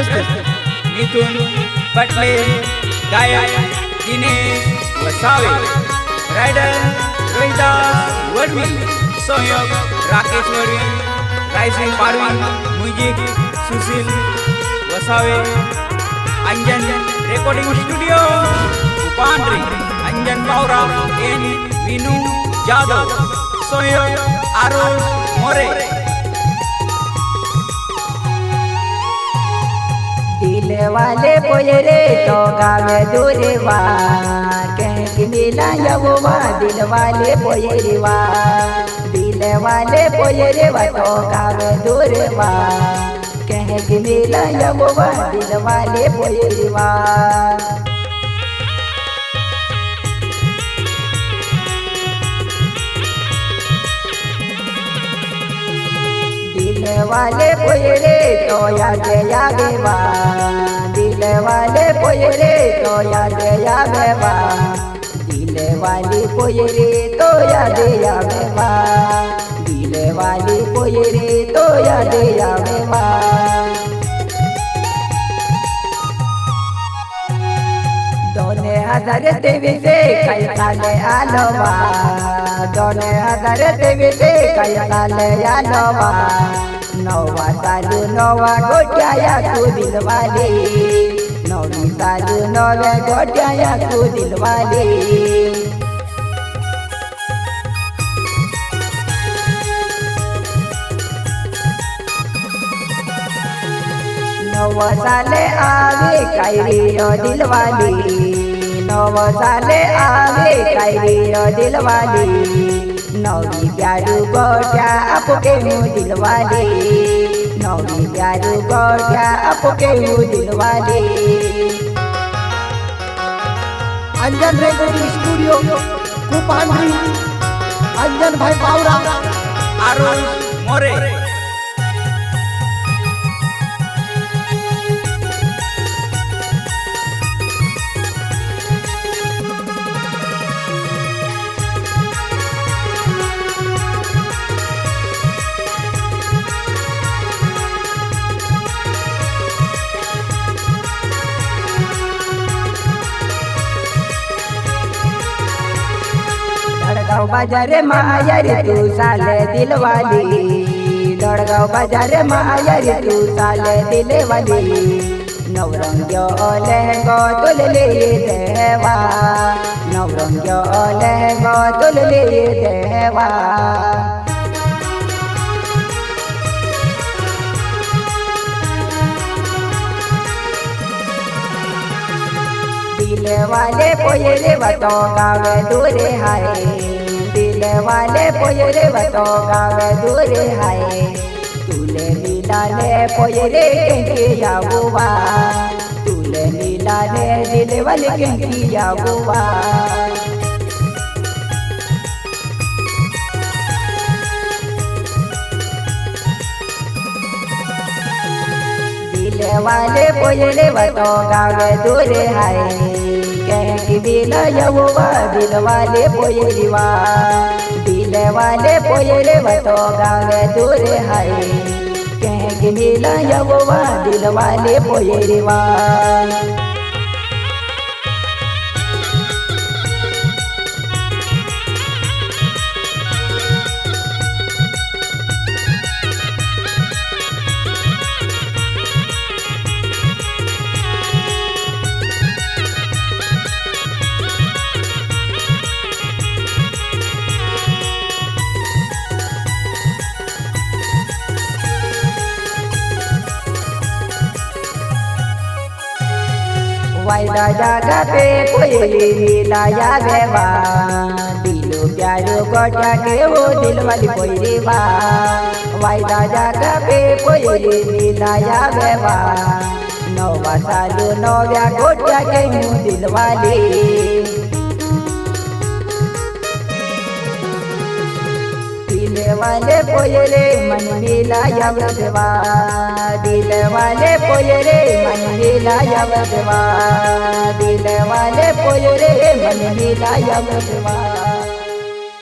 प्रस्तुत मिथुन पटले, गायक दिनेश वसावे, राइडर रोहिदास वडवी, सहयोग राकेश वडवी, रायसिंग पाडवी, म्युझिक सुशील वसावे, अंजन रेकॉर्डिंग स्टुडिओ उपांड्री, अंजन पावरा एन विनू जाधव, सहयोग आरोज मोरे। दिल वाले पोयरे तो गावे दूरवा, कहीं मिला यववा दिल वाले पोयरेवा, दिल वाले पोयरेवा तो गावे दूरवा, कहीं मिला यववा दिल वाले पोयरेवा। दिल वाले पोयरे तो याद आवेवा, दिल वाले पोयरे तो याद आवेवा, दिल वाली पोयरे तो याद आवेवा, दिल वाली पोयरे तो याद आवेवा। दोने हजार देवी से कई काले आलोवा, दोने हजार देवी से कई काले आलोवा, नौवा सालू नौवा गोट्याया तू दिल वाली, नौवी सालू नौवे गोट्याया तू दिल वाली। नव साले आवे कायरियो दिलवाली, नव साले आवे कायरियो दिलवाली, नौवी प्यारू गोट्या आपके मुँह दिलवाली, नौवी प्यारू गोट्या आपके मुँह दिलवाली। अंजन रेकॉर्डिंग स्टुडिओ कुपांड्री, अंजन भाई पावरा, आरोज मोरे। दड़गांव बाजारे मायारी तू साले दिलवाली, दड़गांव बाजारे मायारी तू साले दिलवाली, नवरंग्यो लहंगो तुलले देवा, नवरंग्यो लहंगो तुलले देवा। दिल वाले पोयरे बतो गावे दूरे हाय, दिल वाले पोयरे बतो गावे दूरे हाय, तुले मिलाने पोयरे केंकी याबुवा, तुले मिलाने दिल वाले केंकी याबुवा। दिल वाले पोयरे बतो गावे दूरे हाय, कहीं दिल यववा दिल वाले पोयरेवा, दिल वाले पोयरे बतो गावे दूरे हाय, कहीं दिल यववा दिल वाले पोयरेवा। वायदा जागा पे पोयरी मिलाया बेवा, दिलो प्यारो गोटा के वो दिल वाली पोयरेवा, वायदा जागा पे पोयरी मिलाया बेवा, नौवा सालू नौव्या गोटा के मुँह दिल वाली। दिल वाले पोयरे मन मिलाया बेवा, दिल वाले पोयरे मन मिलाया बेवा, दिल वाले पोयरे मन मिलाया बेवा।